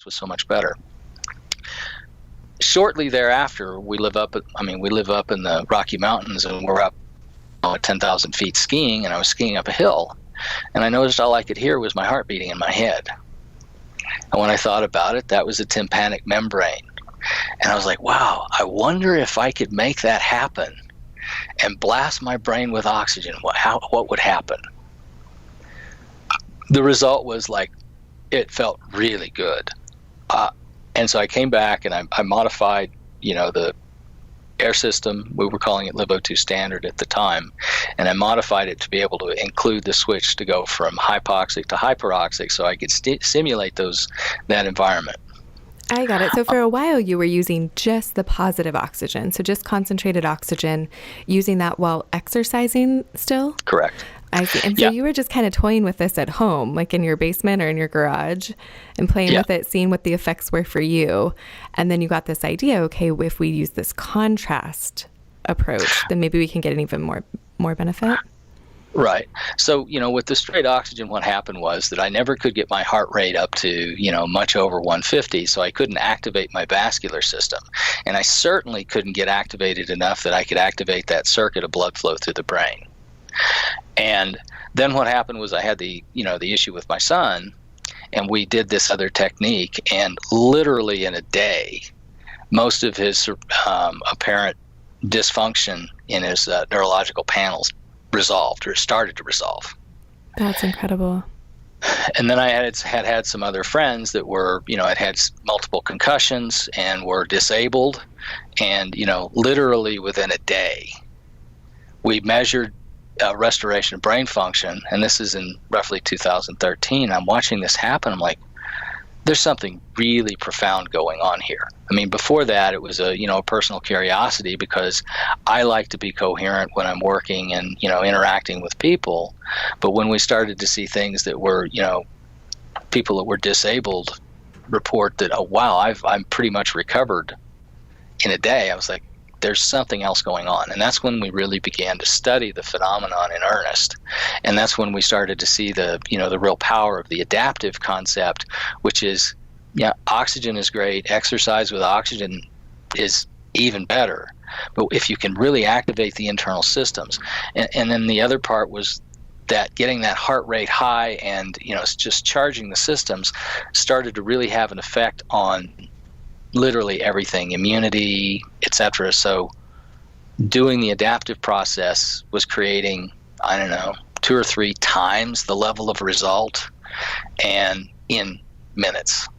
was so much better. Shortly thereafter, we live up in the Rocky Mountains, and we're up at 10,000 feet skiing, and I was skiing up a hill, and I noticed all I could hear was my heart beating in my head. And when I thought about it, that was a tympanic membrane. And I was like, wow, I wonder if I could make that happen and blast my brain with oxygen, what would happen? The result was like, it felt really good. And so I came back and I modified, the air system. We were calling it LiveO2 Standard at the time. And I modified it to be able to include the switch to go from hypoxic to hyperoxic so I could simulate that environment. I got it. So for a while you were using just the positive oxygen, so just concentrated oxygen, using that while exercising still? Correct. I see. And so you were just kind of toying with this at home, like in your basement or in your garage, and playing with it, seeing what the effects were for you. And then you got this idea, okay, if we use this contrast approach, then maybe we can get an even more benefit. Right. So, with the straight oxygen, what happened was that I never could get my heart rate up to, much over 150, so I couldn't activate my vascular system. And I certainly couldn't get activated enough that I could activate that circuit of blood flow through the brain. And then what happened was I had the issue with my son, and we did this other technique, and literally in a day, most of his apparent dysfunction in his neurological panels resolved or started to resolve. That's incredible. And then I had some other friends that were, had multiple concussions and were disabled. And, literally within a day, we measured restoration of brain function. And this is in roughly 2013. I'm watching this happen. I'm like, there's something really profound going on here. I mean, before that, it was a personal curiosity because I like to be coherent when I'm working and, interacting with people. But when we started to see things that were, people that were disabled report that, oh, wow, I'm pretty much recovered in a day, I was like, there's something else going on. And that's when we really began to study the phenomenon in earnest. And that's when we started to see the real power of the adaptive concept, which is, oxygen is great. Exercise with oxygen is even better. But if you can really activate the internal systems. And then the other part was that getting that heart rate high and, just charging the systems started to really have an effect on literally everything, immunity, etc. So doing the adaptive process was creating, 2 or 3 times the level of result, and in minutes.